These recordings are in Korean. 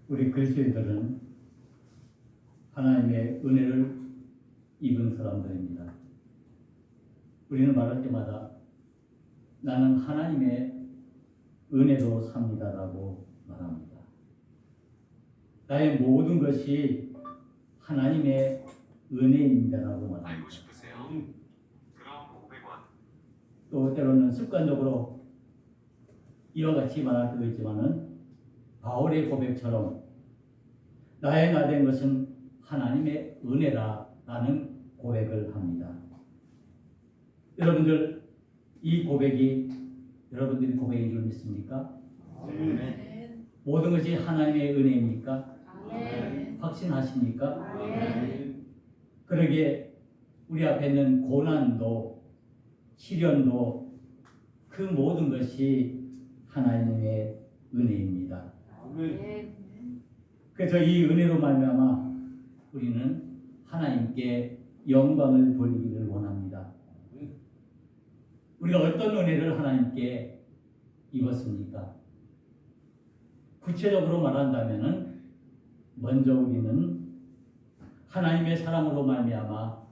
우리 그리스도인들은 하나님의 은혜를 입은 사람들입니다. 우리는 말할 때마다 나는 하나님의 은혜로 삽니다라고 말합니다. 나의 모든 것이 하나님의 은혜입니다라고 말합니다. 알고 싶으세요? 그럼 500원. 또 때로는 습관적으로 이와 같이 말할 때도 있지만은 바울의 고백처럼 나의 나 된 것은 하나님의 은혜라라는 고백을 합니다. 여러분들 이 고백이 여러분들이 고백인 줄 믿습니까? 네. 모든 것이 하나님의 은혜입니까? 네. 확신하십니까? 네. 그러기에 우리 앞에 있는 고난도 시련도 그 모든 것이 하나님의 은혜입니다. 네. 그래서 이 은혜로 말미암아 우리는 하나님께 영광을 돌리기를 원합니다. 우리가 어떤 은혜를 하나님께 입었습니까? 구체적으로 말한다면은 먼저 우리는 하나님의 사랑으로 말미암아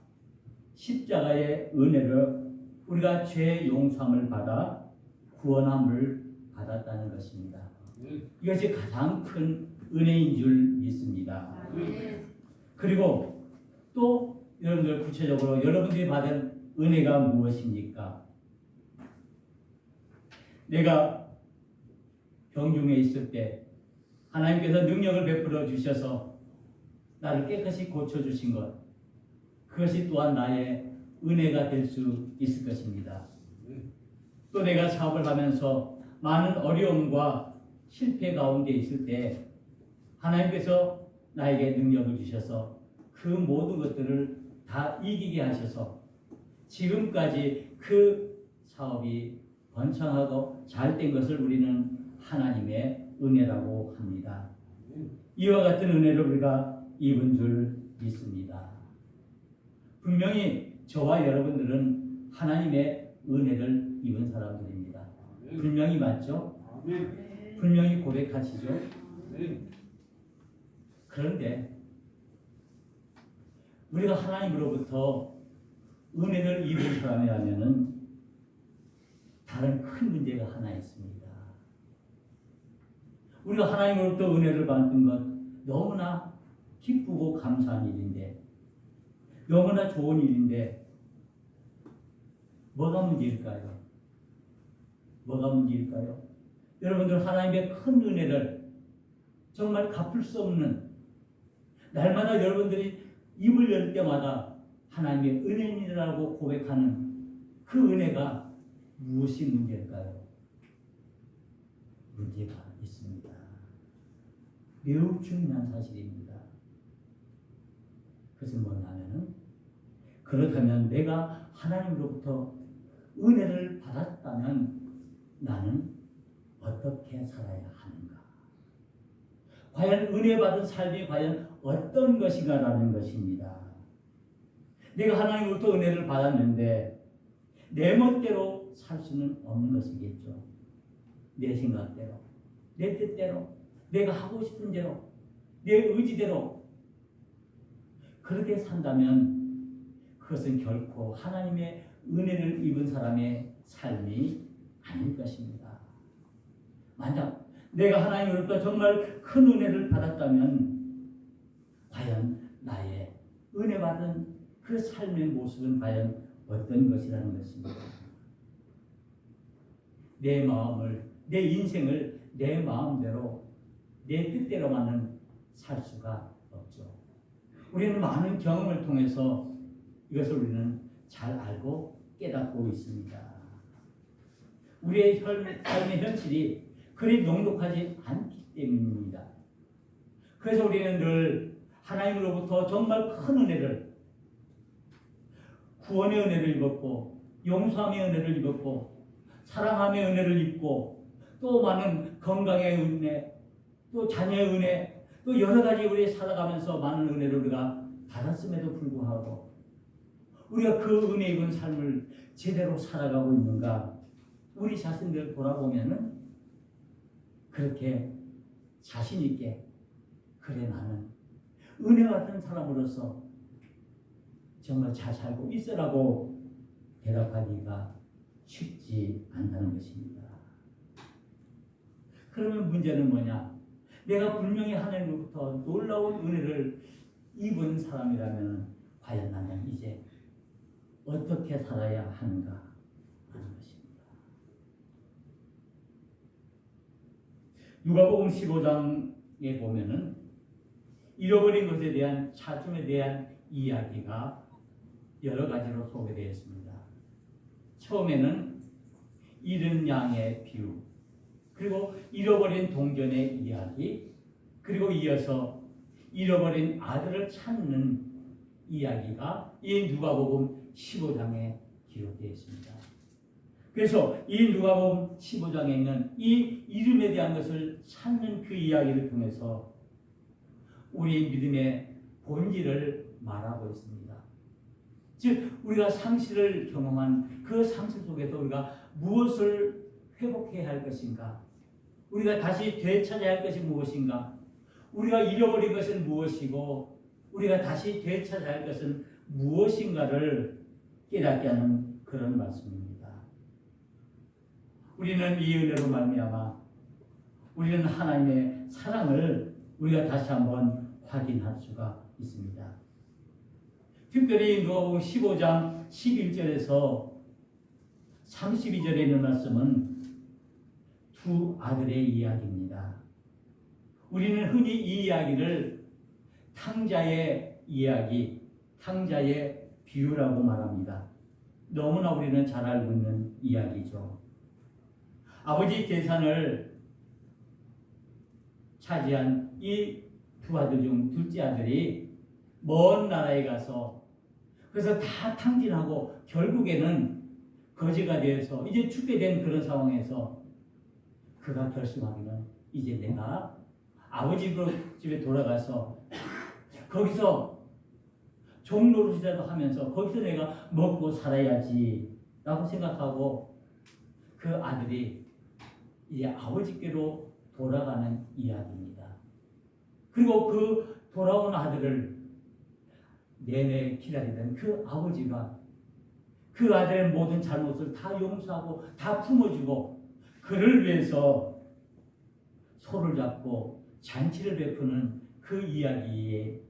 십자가의 은혜를 우리가 죄 용서함을 받아 구원함을 받았다는 것입니다. 이것이 가장 큰 은혜인 줄 믿습니다. 그리고 또 여러분들 구체적으로 여러분들이 받은 은혜가 무엇입니까? 내가 병중에 있을 때 하나님께서 능력을 베풀어 주셔서 나를 깨끗이 고쳐주신 것, 그것이 또한 나의 은혜가 될 수 있을 것입니다. 또 내가 사업을 하면서 많은 어려움과 실패 가운데 있을 때 하나님께서 나에게 능력을 주셔서 그 모든 것들을 다 이기게 하셔서 지금까지 그 사업이 번창하고 잘 된 것을 우리는 하나님의 은혜라고 합니다. 이와 같은 은혜를 우리가 입은 줄 믿습니다. 분명히 저와 여러분들은 하나님의 은혜를 입은 사람들입니다. 분명히 맞죠? 분명히 고백하시죠? 그런데 우리가 하나님으로부터 은혜를 입은 사람이라면은 다른 큰 문제가 하나 있습니다. 우리가 하나님으로부터 은혜를 받는 것 너무나 기쁘고 감사한 일인데, 너무나 좋은 일인데 뭐가 문제일까요? 뭐가 문제일까요? 여러분들 하나님의 큰 은혜를 정말 갚을 수 없는, 날마다 여러분들이 입을 열 때마다 하나님의 은혜이라고 고백하는 그 은혜가 무엇이 문제일까요? 문제가 있습니다. 매우 중요한 사실입니다. 그것은 뭐냐면은, 그렇다면 내가 하나님으로부터 은혜를 받았다면 나는 어떻게 살아야 하는가? 과연 은혜 받은 삶이 과연 어떤 것인가라는 것입니다. 내가 하나님으로부터 은혜를 받았는데 내 멋대로 살 수는 없는 것이겠죠. 내 생각대로, 내 뜻대로, 내가 하고 싶은 대로, 내 의지대로 그렇게 산다면 그것은 결코 하나님의 은혜를 입은 사람의 삶이 아닐 것입니다. 만약 내가 하나님으로부터 정말 큰 은혜를 받았다면 과연 나의 은혜 받은 그 삶의 모습은 과연 어떤 것이라는 것입니다. 내 마음을, 내 인생을 내 마음대로, 내 뜻대로만은 살 수가 없죠. 우리는 많은 경험을 통해서 이것을 우리는 잘 알고 깨닫고 있습니다. 우리의 삶의 현실이 그리 녹록하지 않기 때문입니다. 그래서 우리는 늘 하나님으로부터 정말 큰 은혜를, 구원의 은혜를 입었고, 용서함의 은혜를 입었고, 사랑함의 은혜를 입고, 또 많은 건강의 은혜, 또 자녀의 은혜, 또 여러 가지 우리 살아가면서 많은 은혜를 우리가 받았음에도 불구하고 우리가 그 은혜 입은 삶을 제대로 살아가고 있는가? 우리 자신들 돌아보면은 그렇게 자신 있게 그래 나는 은혜 같은 사람으로서 정말 잘 살고 있으라고 대답하기가 쉽지 않다는 것입니다. 그러면 문제는 뭐냐? 내가 분명히 하나님으로부터 놀라운 은혜를 입은 사람이라면 과연 나는 이제 어떻게 살아야 하는가 하는 것입니다. 누가복음 15장에 보면은 잃어버린 것에 대한 찾음에 대한 이야기가 여러 가지로 소개되어 있습니다. 처음에는 잃은 양의 비유, 그리고 잃어버린 동전의 이야기, 그리고 이어서 잃어버린 아들을 찾는 이야기가 이 누가복음 15장에 기록되어 있습니다. 그래서 이 누가복음 15장에 있는 이 이름에 대한 것을 찾는 그 이야기를 통해서 우리 믿음의 본질을 말하고 있습니다. 즉 우리가 상실을 경험한 그 상실 속에서 우리가 무엇을 회복해야 할 것인가, 우리가 다시 되찾아야 할 것이 무엇인가, 우리가 잃어버린 것은 무엇이고 우리가 다시 되찾아야 할 것은 무엇인가를 깨닫게 하는 그런 말씀입니다. 우리는 이 은혜로 말미암아 우리는 하나님의 사랑을 우리가 다시 한번 확인할 수가 있습니다. 특별히 누가복음 15장 11절에서 32절에 있는 말씀은 두 아들의 이야기입니다. 우리는 흔히 이 이야기를 탕자의 이야기, 탕자의 비유라고 말합니다. 너무나 우리는 잘 알고 있는 이야기죠. 아버지 재산을 차지한 이 두 아들 중 둘째 아들이 먼 나라에 가서 그래서 다 탕진하고 결국에는 거지가 되어서 이제 죽게 된 그런 상황에서 그가 결심하기는 이제 내가 아버지 집에 돌아가서 거기서 종노릇이라도 하면서 거기서 내가 먹고 살아야지 라고 생각하고 그 아들이 이제 아버지께로 돌아가는 이야기입니다. 그리고 그 돌아온 아들을 내내 기다리던 그 아버지가 그 아들의 모든 잘못을 다 용서하고 다 품어주고 그를 위해서 손을 잡고 잔치를 베푸는 그 이야기의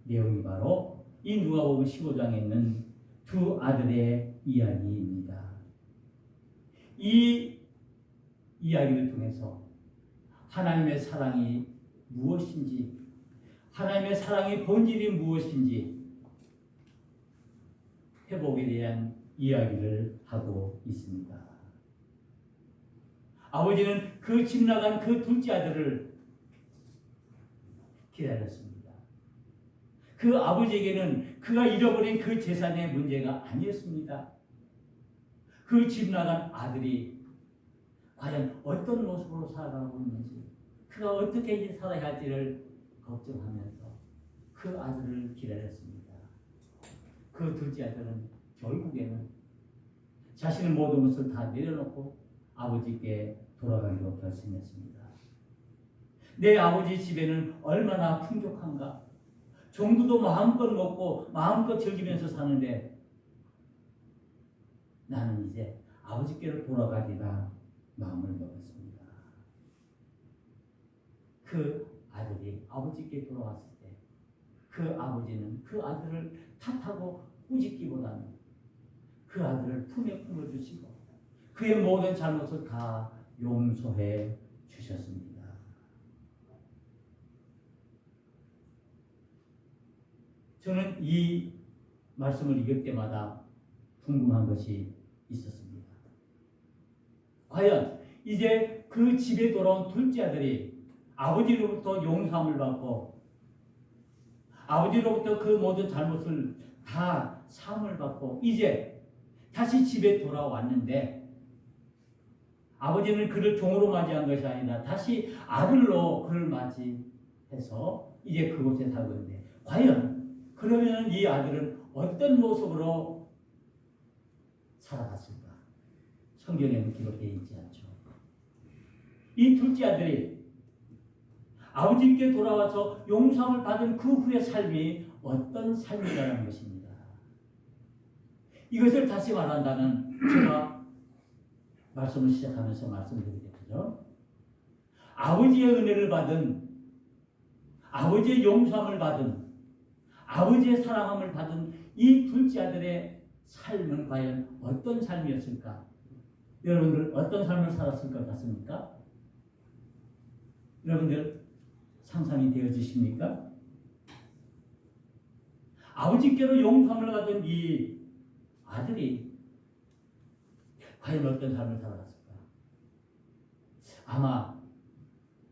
내용이 바로 이 누가복음 15장에 있는 두 아들의 이야기입니다. 이 이야기를 통해서 하나님의 사랑이 무엇인지, 하나님의 사랑의 본질이 무엇인지 회복에 대한 이야기를 하고 있습니다. 아버지는 그 집 나간 그 둘째 아들을 기다렸습니다. 그 아버지에게는 그가 잃어버린 그 재산의 문제가 아니었습니다. 그 집 나간 아들이 과연 어떤 모습으로 살아가고 있는지, 그가 어떻게 이제 살아야 할지를 걱정하면서 그 아들을 기다렸습니다. 그 둘째 아들은 결국에는 자신의 모든 것을 다 내려놓고 아버지께 돌아가기로 결심했습니다. 내 아버지 집에는 얼마나 풍족한가, 정도도 마음껏 먹고 마음껏 즐기면서 사는데 나는 이제 아버지께로 돌아가기라 마음을 먹었습니다. 그 아들이 아버지께 돌아왔을 때 그 아버지는 그 아들을 탓하고 꾸짖기보다는 그 아들을 품에 품어주시고 그의 모든 잘못을 다 용서해 주셨습니다. 저는 이 말씀을 읽을 때마다 궁금한 것이 있었습니다. 과연 이제 그 집에 돌아온 둘째 아들이 아버지로부터 용서함을 받고 아버지로부터 그 모든 잘못을 다 사함을 받고 이제 다시 집에 돌아왔는데 아버지는 그를 종으로 맞이한 것이 아니라 다시 아들로 그를 맞이해서 이제 그곳에 살고 있는데 과연 그러면 이 아들은 어떤 모습으로 살아갔을까? 성경에는 기록되어 있지 않죠. 이 둘째 아들이 아버지께 돌아와서 용서함을 받은 그 후의 삶이 어떤 삶이라는 것입니다. 이것을 다시 말한다면 제가 말씀을 시작하면서 말씀드리겠죠. 아버지의 은혜를 받은, 아버지의 용서함을 받은, 아버지의 사랑함을 받은 이 둘째 아들의 삶은 과연 어떤 삶이었을까? 여러분들 어떤 삶을 살았을 것 같습니까? 여러분들 상상이 되어지십니까? 아버지께로 용서함을 받은 이 아들이 과연 어떤 삶을 살아갔을까? 아마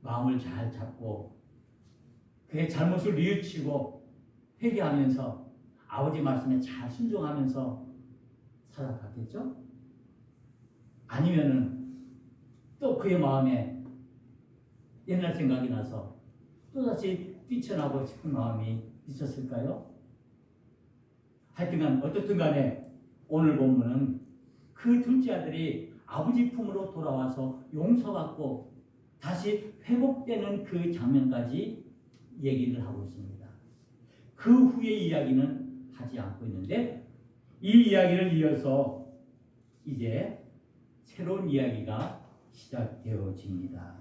마음을 잘 잡고 그의 잘못을 뉘우치고 회개하면서 아버지 말씀에 잘 순종하면서 살아갔겠죠? 아니면은 또 그의 마음에 옛날 생각이 나서 또다시 뛰쳐나고 싶은 마음이 있었을까요? 하여튼간 어떻든 간에 오늘 본문은 그 둘째 아들이 아버지 품으로 돌아와서 용서받고 다시 회복되는 그 장면까지 얘기를 하고 있습니다. 그 후의 이야기는 하지 않고 있는데 이 이야기를 이어서 이제 새로운 이야기가 시작되어집니다.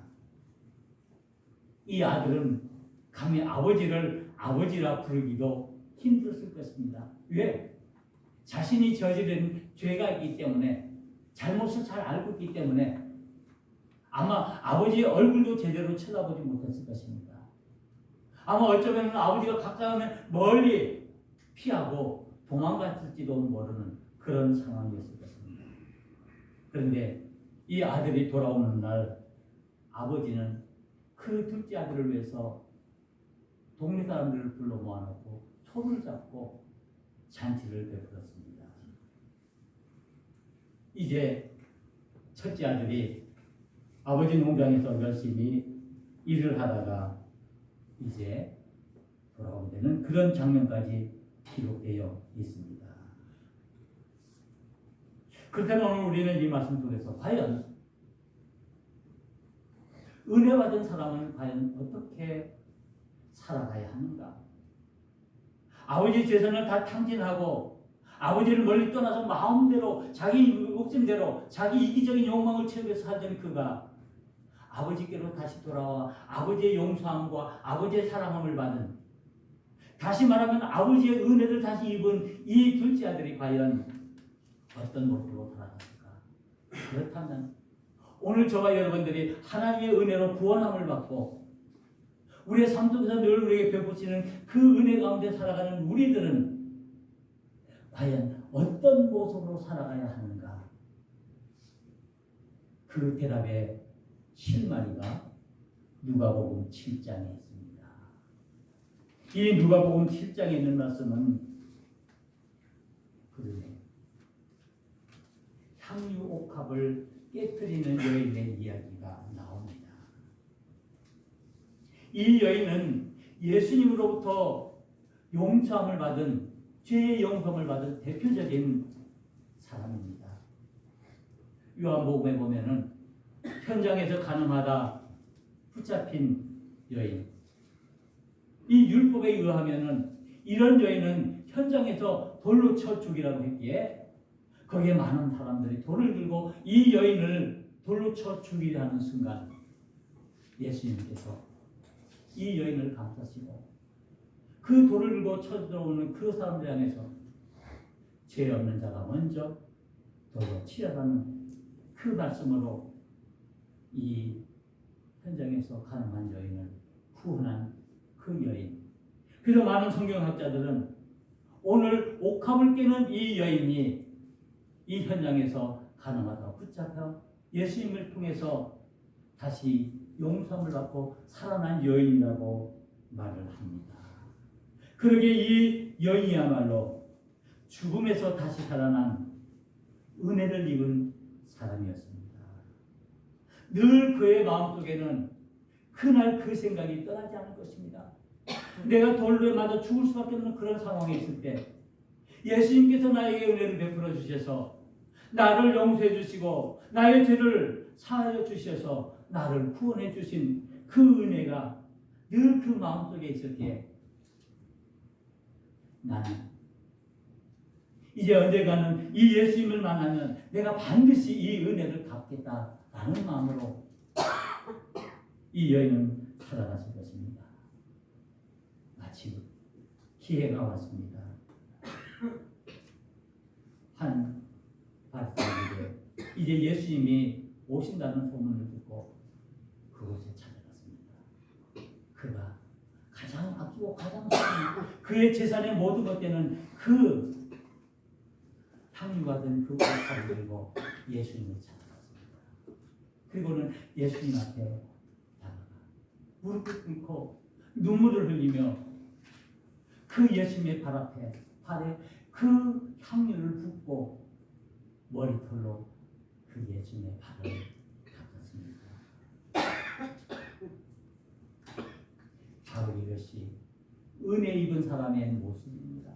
이 아들은 감히 아버지를 아버지라 부르기도 힘들었을 것입니다. 왜? 자신이 저지른 죄가 있기 때문에, 잘못을 잘 알고 있기 때문에 아마 아버지의 얼굴도 제대로 쳐다보지 못했을 것입니다. 아마 어쩌면 아버지가 가까우면 멀리 피하고 도망갔을지도 모르는 그런 상황이었을 것입니다. 그런데 이 아들이 돌아오는 날 아버지는 그 둘째 아들을 위해서 동네 사람들을 불러 모아놓고 손을 잡고 잔치를 베풀었습니다. 이제 첫째 아들이 아버지 농장에서 열심히 일을 하다가 이제 돌아오게 되는 그런 장면까지 기록되어 있습니다. 그렇다면 오늘 우리는 이 말씀 속에서 과연 은혜 받은 사람은 과연 어떻게 살아가야 하는가? 아버지 재산을 다 탕진하고 아버지를 멀리 떠나서 마음대로 자기 욕심대로 자기 이기적인 욕망을 채우기 위해서 살던 그가 아버지께로 다시 돌아와 아버지의 용서함과 아버지의 사랑함을 받은, 다시 말하면 아버지의 은혜를 다시 입은 이 둘째 아들이 과연 어떤 모습으로 살아갔을까? 그렇다면 오늘 저와 여러분들이 하나님의 은혜로 구원함을 받고 우리의 삶 속에서 늘 우리에게 베푸시는 그 은혜 가운데 살아가는 우리들은 과연 어떤 모습으로 살아가야 하는가? 그 대답의 실마리가 누가복음 7장에 있습니다. 이 누가복음 7장에 있는 말씀은 그 향유 옥합을 깨뜨리는 여인의 이야기가 나옵니다. 이 여인은 예수님으로부터 용서함을 받은, 죄의 용서함을 받은 대표적인 사람입니다. 요한복음에 보면은 현장에서 가늠하다 붙잡힌 여인, 이 율법에 의하면은 이런 여인은 현장에서 돌로 쳐 죽이라고 했기에 거기에 많은 사람들이 돌을 들고 이 여인을 돌로 쳐 죽이려 하는 순간 예수님께서 이 여인을 감싸시고 그 돌을 들고 쳐 들어오는 그 사람들 향해서 죄 없는 자가 먼저 돌로 치려라는 그 말씀으로 이 현장에서 가늠한 여인을 구원한 그 여인. 그래서 많은 성경학자들은 오늘 옥합을 깨는 이 여인이 이 현장에서 가늠하다 붙잡혀 예수님을 통해서 다시 용서함을 받고 살아난 여인이라고 말을 합니다. 그러게 이 여인이야말로 죽음에서 다시 살아난 은혜를 입은 사람이었습니다. 늘 그의 마음속에는 그날 그 생각이 떠나지 않을 것입니다. 내가 돌로에 맞아 죽을 수밖에 없는 그런 상황에 있을 때 예수님께서 나에게 은혜를 베풀어 주셔서 나를 용서해 주시고 나의 죄를 사하여 주셔서 나를 구원해 주신 그 은혜가 늘 그 마음속에 있었기에 나는 이제 언젠가는 이 예수님을 만나면 내가 반드시 이 은혜를 갚겠다라는 마음으로 이 여인은 살아갔을 것입니다. 마침 기회가 왔습니다. 한 바리새인에게 이제 예수님이 오신다는 소문을 듣고 그곳에 찾아갔습니다. 그가 가장 아끼고 가장 소중한 그의 재산의 모든 것 되는 그 향유가 된 그 옷을 들고 예수님을 찾아갔습니다. 그리고는 예수님 앞에 다가가 무릎을 꿇고 눈물을 흘리며 그 예수님의 발에 그 향유를 붓고 머리털로 그 예수님의 발을 닦았습니다. 바로 이것이 은혜 입은 사람의 모습입니다.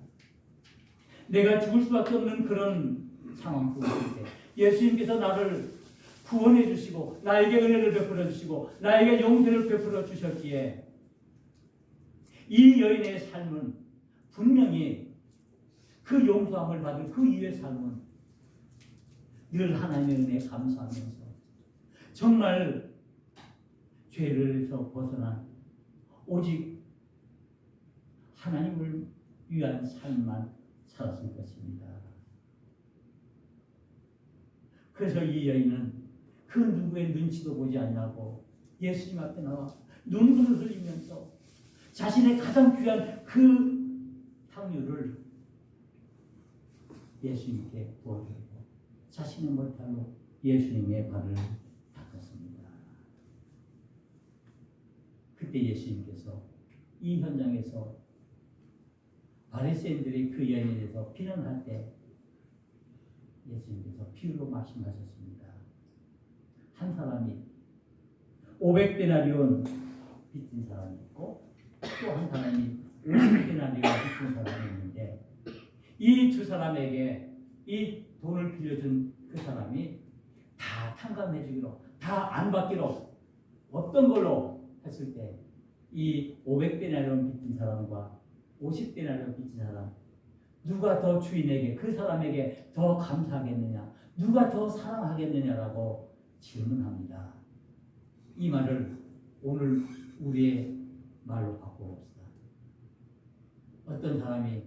내가 죽을 수밖에 없는 그런 상황 속에 있을 때 예수님께서 나를 구원해 주시고 나에게 은혜를 베풀어 주시고 나에게 용서를 베풀어 주셨기에 이 여인의 삶은 분명히 그 용서함을 받은 그 이후의 삶은 늘 하나님의 은혜에 감사하면서 정말 죄를서 벗어난 오직 하나님을 위한 삶만 살았을 것입니다. 그래서 이 여인은 그 누구의 눈치도 보지 않냐고 예수님 앞에 나와 눈물을 흘리면서 자신의 가장 귀한 그 향유를 예수님께 부어드리고 자신의 머리털로 예수님의 발을 닦았습니다. 그때 예수님께서 이 현장에서 바리새인들이 그 여인에 대해서 비난할 때 예수님께서 비유로 말씀하셨습니다. 한 사람이 500데나리온 빚진 사람이 있고 또 한 사람이 50데나리온 빚진 사람이 있는데 이 두 사람에게 이 돈을 빌려준 그 사람이 다 탕감해 주기로 다 안 받기로 어떤 걸로 했을 때 이 500데나리온 빚진 사람과 50데나리온 빚진 사람 누가 더 주인에게 그 사람에게 더 감사하겠느냐 누가 더 사랑하겠느냐라고 질문합니다. 이 말을 오늘 우리의 말로 바꿔봅시다. 어떤 사람이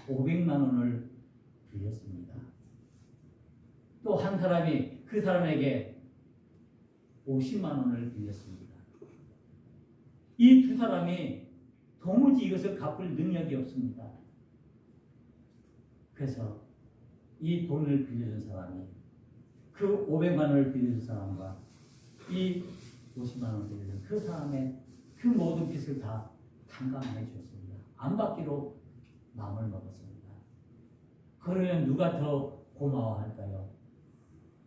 500만 원을 빌렸습니다. 또 한 사람이 그 사람에게 50만 원을 빌렸습니다. 이 두 사람이 도무지 이것을 갚을 능력이 없습니다. 그래서 이 돈을 빌려준 사람이 그 500만 원을 빌려준 사람과 이 50만 원을 빌려준 그 사람의 그 모든 빚을 다 탕감해 주었습니다. 안 받기로 마음을 먹었습니다. 그러면 누가 더 고마워할까요?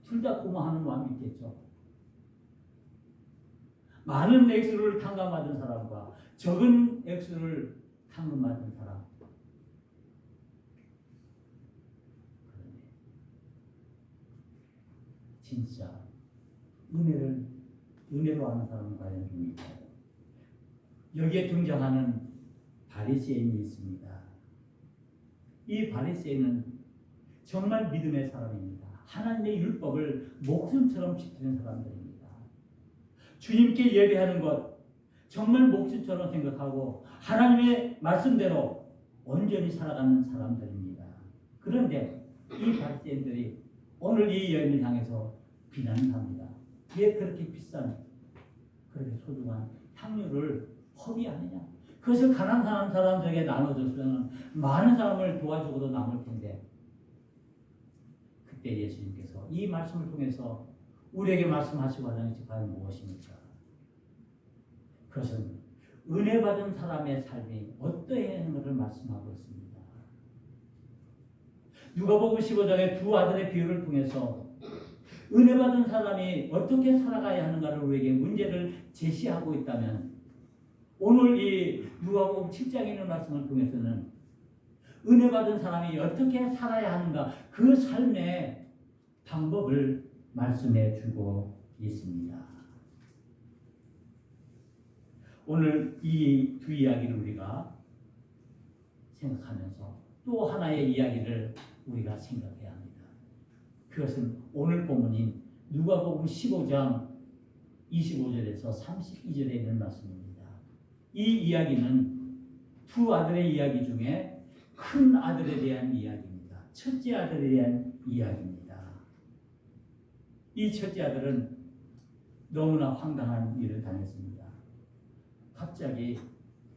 둘 다 고마워하는 마음이 있겠죠. 많은 액수를 탕감받은 사람과 적은 액수를 탕감받은 사람. 그런데 진짜 은혜로 아는 사람은 과연 누구일까요? 여기에 등장하는 바리새인이 있습니다. 이 바리새인은 정말 믿음의 사람입니다. 하나님의 율법을 목숨처럼 지키는 사람들입니다. 주님께 예배하는 것 정말 목숨처럼 생각하고 하나님의 말씀대로 온전히 살아가는 사람들입니다. 그런데 이 바리새인들이 오늘 이 여인을 향해서 비난을 합니다. 왜 그렇게 비싼 그렇게 소중한 향유를 허비하느냐? 그것을 가난한 사람들에게 나눠줬으면 많은 사람을 도와주고도 남을 텐데 그때 예수님께서 이 말씀을 통해서 우리에게 말씀하시고 하는 것이 과연 무엇입니까? 그것은 은혜 받은 사람의 삶이 어떠해야 하는 것을 말씀하고 있습니다. 누가복음 15장의 두 아들의 비유를 통해서 은혜 받은 사람이 어떻게 살아가야 하는가를 우리에게 문제를 제시하고 있다면 오늘 이 누가복음 7장에 있는 말씀을 통해서는 은혜 받은 사람이 어떻게 살아야 하는가 그 삶의 방법을 말씀해 주고 있습니다. 오늘 이 두 이야기를 우리가 생각하면서 또 하나의 이야기를 우리가 생각해야 합니다. 그것은 오늘 본문인 누가복음 15장 25절에서 32절에 있는 말씀입니다. 이 이야기는 두 아들의 이야기 중에 큰 아들에 대한 이야기입니다. 첫째 아들에 대한 이야기입니다. 이 첫째 아들은 너무나 황당한 일을 당했습니다. 갑자기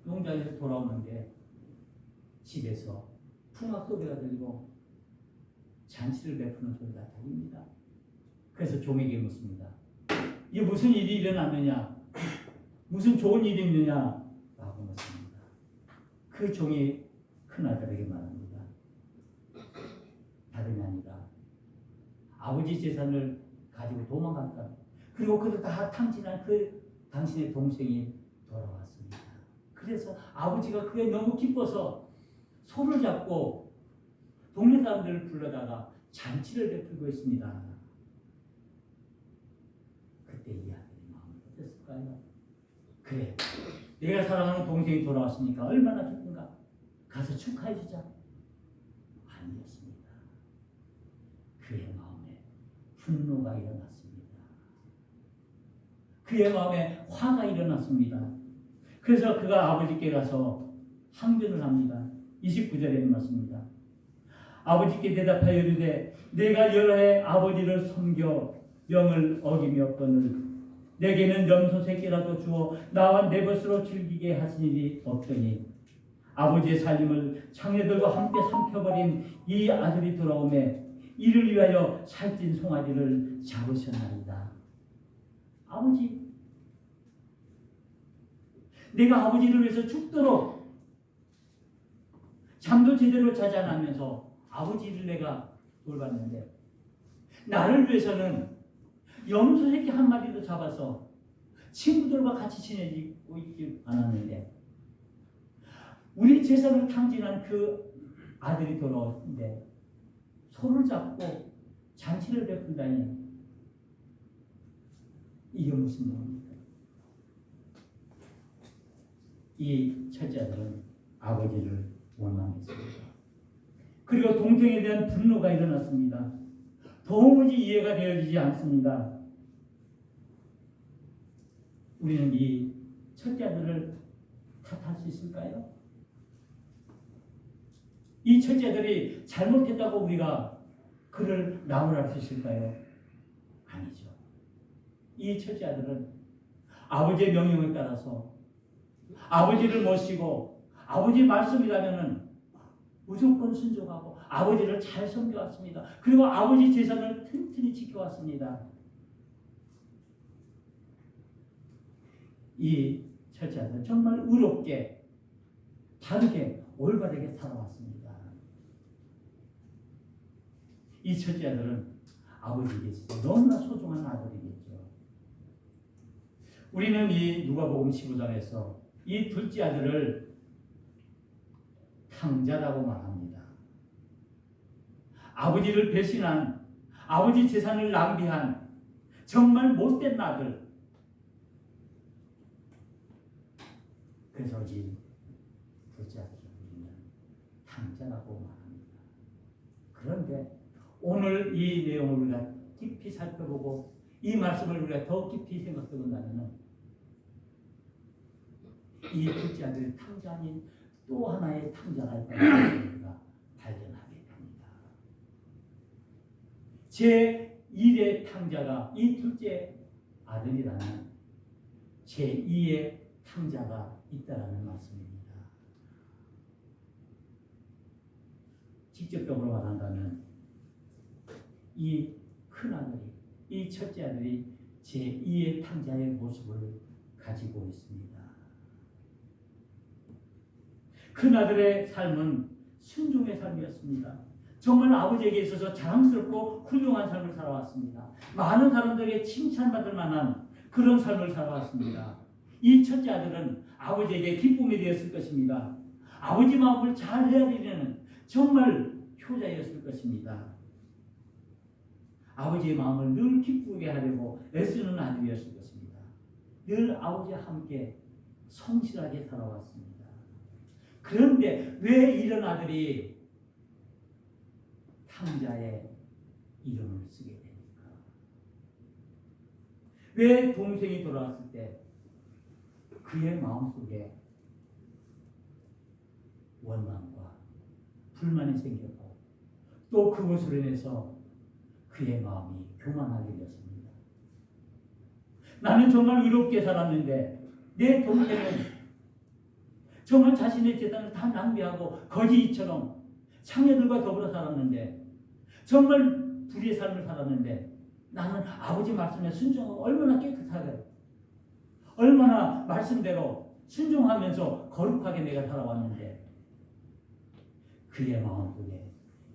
농장에서 돌아오는데 집에서 풍악 소리가 들리고 잔치를 베푸는 소리가 들립니다. 그래서 종에게 묻습니다. 이게 무슨 일이 일어났느냐? 무슨 좋은 일이 있느냐? 라고 묻습니다. 그 종이 큰아들에게 말합니다. 다름이 아니라 아버지 재산을 가지고 도망갔다. 그리고 그를 다 탕진한 그 당신의 동생이 돌아왔습니다. 그래서 아버지가 그게 너무 기뻐서 손을 잡고 동네 사람들을 불러다가 잔치를 베풀고 있습니다. 그때 이 아들의 마음이 어땠을까요? 그래, 내가 사랑하는 동생이 돌아왔으니까 얼마나 기쁜가? 가서 축하해주자. 아니었습니다. 그의 마음에 분노가 일어났습니다. 그의 마음에 화가 일어났습니다. 그래서 그가 아버지께 가서 항변을 합니다. 29절에 말씀입니다. 아버지께 대답하여 이르되 내가 여러 해 아버지를 섬겨 명을 어기며거늘 내게는 염소 새끼라도 주어 나와 내 것으로 즐기게 하신 일이 없더니 아버지의 살림을 장녀들과 함께 삼켜버린 이 아들이 돌아오매 이를 위하여 살찐 송아지를 잡으셨나이다. 아버지, 내가 아버지를 위해서 죽도록 잠도 제대로 자지 않으면서 아버지를 내가 돌봤는데 나를 위해서는 염소 새끼 한 마리도 잡아서 친구들과 같이 지내고 있지 않았는데 우리 재산을 탕진한 그 아들이 돌아오는데 손을 잡고 잔치를 베푼다니 이게 무슨 말입니까? 이 첫째 아들은 아버지를 원망했습니다. 그리고 동생에 대한 분노가 일어났습니다. 도무지 이해가 되어지지 않습니다. 우리는 이 첫째 아들을 탓할 수 있을까요? 이 첫째 아들이 잘못했다고 우리가 그를 나무랄 수 있을까요? 아니죠. 이 첫째 아들은 아버지의 명령에 따라서 아버지를 모시고 아버지 말씀이라면은 무조건 순종하고 아버지를 잘 섬겨왔습니다. 그리고 아버지 재산을 튼튼히 지켜왔습니다. 이 첫째 아들은 정말 의롭게 바르게 올바르게 살아왔습니다. 이 첫째 아들은 아버지에게 있어서 너무나 소중한 아들이겠죠. 우리는 이 누가복음 15장에서 이 둘째 아들을 탕자라고 말합니다. 아버지를 배신한, 아버지 재산을 낭비한 정말 못된 아들. 그래서 이 둘째 아들을 우리는 탕자라고 말합니다. 그런데 오늘 이 내용을 우리가 깊이 살펴보고 이 말씀을 우리가 더 깊이 생각해 본다면 이 둘째 아들의 탕자 아닌 또 하나의 탕자가 있다는 것을 우리가 발견하게 됩니다. 제1의 탕자가 이 둘째 아들이라는 제2의 탕자가 있다는 말씀입니다. 직접적으로 말한다면 이 큰아들이, 이 첫째 아들이 제2의 탕자의 모습을 가지고 있습니다. 큰아들의 삶은 순종의 삶이었습니다. 정말 아버지에게 있어서 자랑스럽고 훌륭한 삶을 살아왔습니다. 많은 사람들에게 칭찬받을 만한 그런 삶을 살아왔습니다. 이 첫째 아들은 아버지에게 기쁨이 되었을 것입니다. 아버지 마음을 잘 헤아리는 정말 효자였을 것입니다. 아버지의 마음을 늘 기쁘게 하려고 애쓰는 아들이었을 것입니다. 늘 아버지와 함께 성실하게 살아왔습니다. 그런데 왜 이런 아들이 탕자의 이름을 쓰게 됩니까? 왜 동생이 돌아왔을 때 그의 마음속에 원망과 불만이 생겼고 또 그것으로 인해서 그의 마음이 교만하게 되었습니다. 나는 정말 의롭게 살았는데 내 동생은 정말 자신의 재산을 다 낭비하고 거지처럼 창녀들과 더불어 살았는데 정말 불의의 삶을 살았는데 나는 아버지 말씀에 순종하고 얼마나 깨끗하게 얼마나 말씀대로 순종하면서 거룩하게 내가 살아왔는데 그의 마음속에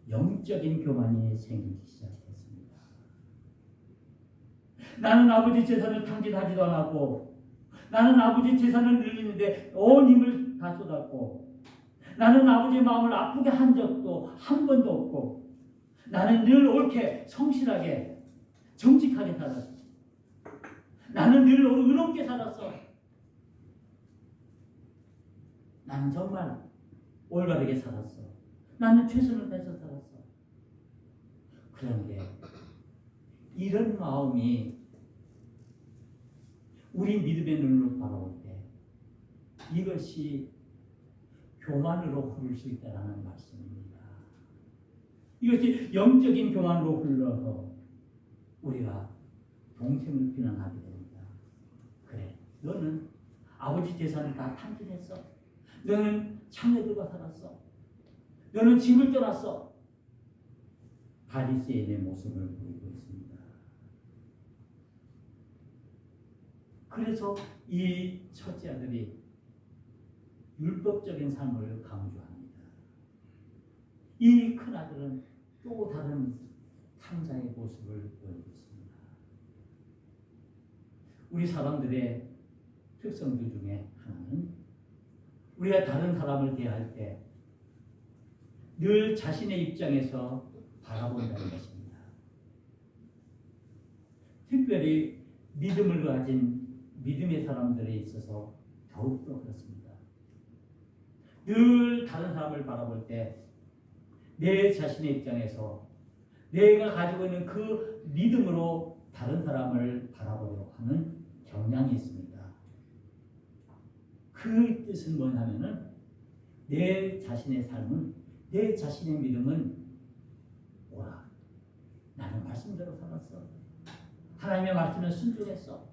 영적인 교만이 생기기 시작했습니다. 나는 아버지 재산을 탕진하지도 않았고 나는 아버지 재산을 늘리는데 온 힘을 다 쏟았고 나는 아버지의 마음을 아프게 한 적도 한 번도 없고 나는 늘 옳게 성실하게 정직하게 살았어. 나는 늘 의롭게 살았어. 나는 정말 올바르게 살았어. 나는 최선을 다해서 살았어. 그런데 이런 마음이 우리 믿음의 눈으로 바라볼 때 이것이 교만으로 흐를 수 있다는 말씀입니다. 이것이 영적인 교만으로 흘러서 우리가 동생을 비난하게 됩니다. 그래, 너는 아버지 재산을 다 탕진했어. 너는 창녀들과 살았어. 너는 집을 떠났어. 바리새인의 모습을 보이고 있습니다. 그래서 이 첫째 아들이 율법적인 삶을 강조합니다. 이 큰 아들은 또 다른 탕자의 모습을 보이고 있습니다. 우리 사람들의 특성들 중에 하나는 우리가 다른 사람을 대할 때 늘 자신의 입장에서 바라본다는 것입니다. 특별히 믿음을 가진 믿음의 사람들에 있어서 더욱더 그렇습니다. 늘 다른 사람을 바라볼 때 내 자신의 입장에서 내가 가지고 있는 그 믿음으로 다른 사람을 바라보려고 하는 경향이 있습니다. 그 뜻은 뭐냐면은 내 자신의 삶은 내 자신의 믿음은 옳아. 나는 말씀대로 살았어. 하나님의 말씀에 순종했어.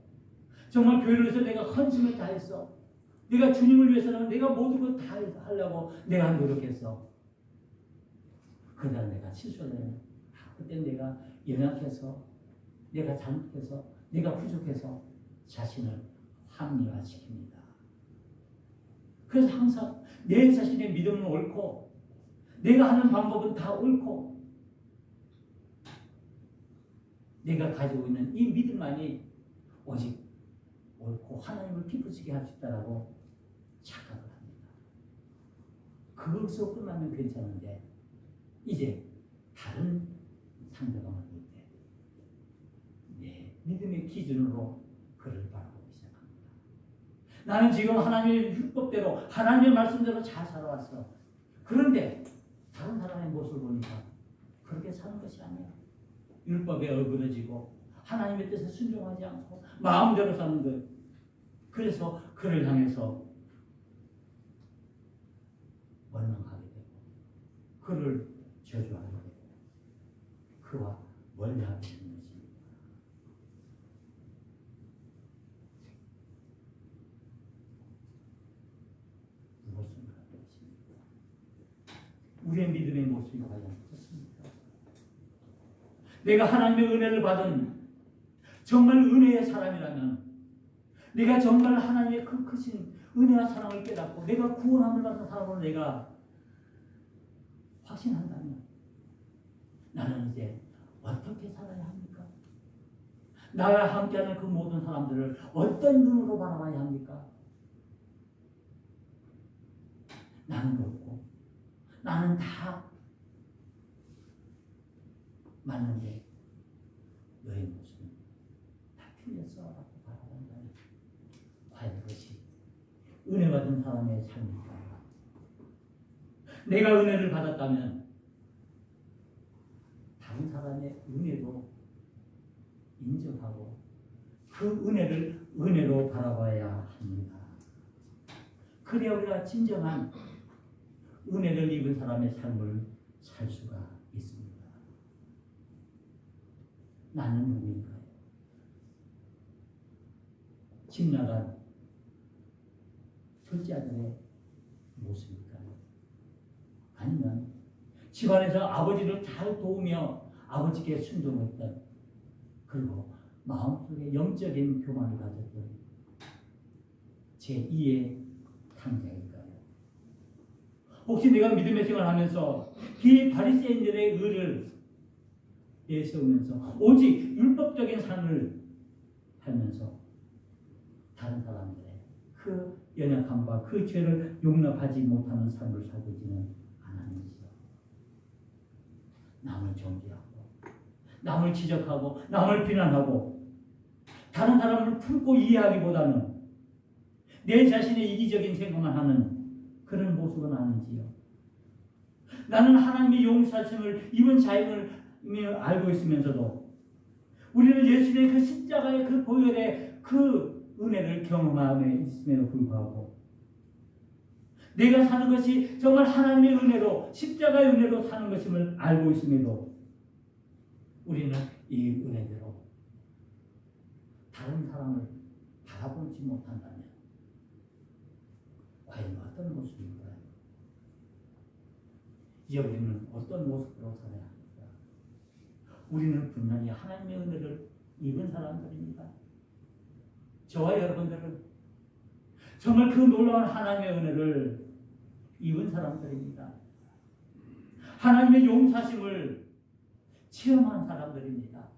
정말 교회를 위해서 내가 헌신을 다했어. 내가 주님을 위해서는 내가 모든 걸 다 하려고 내가 노력했어. 그러다 내가 실수를 그때 내가 연약해서 내가 잘못해서 내가 부족해서 자신을 합리화시킵니다. 그래서 항상 내 자신의 믿음은 옳고 내가 하는 방법은 다 옳고 내가 가지고 있는 이 믿음만이 오직 옳고 하나님을 기쁘시게 할 수 있다라고 착각을 합니다. 그것으로 끝나면 괜찮은데 이제 다른 상대방을 볼 때 내 믿음의 기준으로 그를 바라보기 시작합니다. 나는 지금 하나님의 율법대로 하나님의 말씀대로 잘 살아왔어. 그런데 다른 사람의 모습을 보니까 그렇게 사는 것이 아니야. 율법에 어그러지고 하나님의 뜻에 순종하지 않고 마음대로 사는 것. 그래서 그를 향해서 원망하게 되고 그를 저주하게 되고 그와 멀리하게 되는 것입니다. 무엇을 하고 있습니까? 우리의 믿음의 모습이 과연 어떻습니까? 내가 하나님의 은혜를 받은 정말 은혜의 사람이라면 내가 정말 하나님의 그 크신 은혜와 사랑을 깨닫고 내가 구원함을 받은 사람으로 내가 확신한다면 나는 이제 어떻게 살아야 합니까? 나와 함께하는 그 모든 사람들을 어떤 눈으로 바라봐야 합니까? 나는 옳고 나는 다 맞는데 너의 모습은 다 틀렸어 라고 바라본다면 과연 그것이 은혜 받은 사람의 삶일까요? 내가 은혜를 받았다면 다른 사람의 은혜도 인정하고 그 은혜를 은혜로 바라봐야 합니다. 그래야 우리가 진정한 은혜를 입은 사람의 삶을 살 수가 있습니다. 나는 누구인가요? 집 나간 둘째 아들의 모습일까요? 아니면 집안에서 아버지를 잘 도우며 아버지께 순종했던, 그리고 마음속에 영적인 교만을 가졌던 제2의 탕자일까요? 혹시 내가 믿음의 생활을 하면서 비바리새인들의 의를 내세우면서 오직 율법적인 삶을 살면서 다른 사람들의 그 연약함과 그 죄를 용납하지 못하는 삶을 살고 있지는 않았는지요? 남을 정죄하고 남을 지적하고 남을 비난하고 다른 사람을 품고 이해하기보다는 내 자신의 이기적인 생각만 하는 그런 모습은 아닌지요? 나는 하나님의 용서하심을 입은 자임을 알고 있으면서도 우리는 예수님의 그 십자가의 그 보혈의 그 은혜를 경험함에 있음에도 불구하고 내가 사는 것이 정말 하나님의 은혜로, 십자가의 은혜로 사는 것임을 알고 있음에도 우리는 이 은혜대로 다른 사람을 바라보지 못한다면 과연 어떤 모습일까요? 이제 우리는 어떤 모습으로 살아야 합니까? 우리는 분명히 하나님의 은혜를 입은 사람들입니다. 저와 여러분들은 정말 그 놀라운 하나님의 은혜를 입은 사람들입니다. 하나님의 용서하심을 체험한 사람들입니다.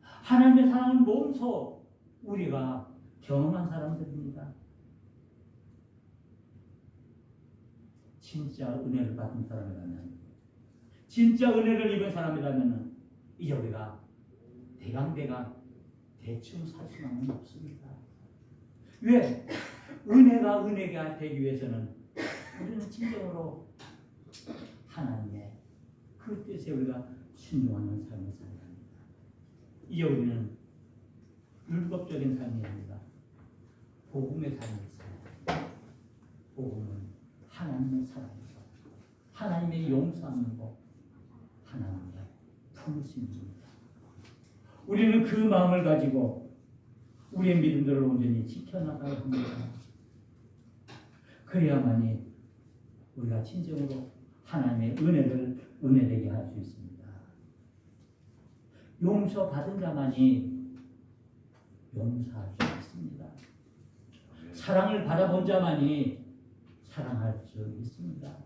하나님의 사랑을 몸소 우리가 경험한 사람들입니다. 진짜 은혜를 받은 사람이라면, 진짜 은혜를 입은 사람이라면 이제 우리가 대강 대충 살 수는 없습니다. 왜? 은혜가 은혜가 되기 위해서는 우리는 진정으로 하나님의 그 뜻에 우리가 순종하는 삶을 살아야 합니다. 이제 우리는 율법적인 삶이 아니라 복음의 삶을 살아야 합니다. 복음은 하나님의 사랑이고 하나님의 용서함이고 하나님의 품으심입니다. 우리는 그 마음을 가지고 우리의 믿음들을 온전히 지켜나가야 합니다. 그래야만이 우리가 진정으로 하나님의 은혜를 은혜되게 할 수 있습니다. 용서받은 자만이 용서할 수 있습니다. 사랑을 받아본 자만이 사랑할 수 있습니다.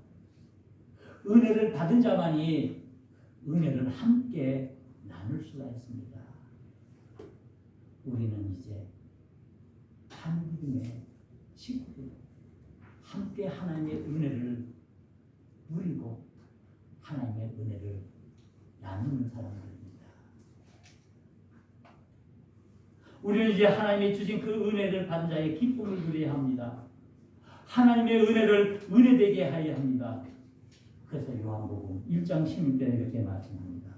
은혜를 받은 자만이 은혜를 함께 나눌 수가 있습니다. 우리는 이제 한 믿음의 식구들, 함께 하나님의 은혜를 누리고 하나님의 은혜를 나누는 사람들입니다. 우리는 이제 하나님이 주신 그 은혜를 받은 자의 기쁨을 누려야 합니다. 하나님의 은혜를 은혜되게 하여야 합니다. 그래서 요한복음 1장 16절에 이렇게 말씀합니다.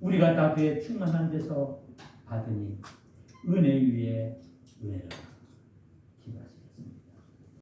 우리가 다 그의 충만한 데서 받으니 은혜 위에 은혜를 기도하시라.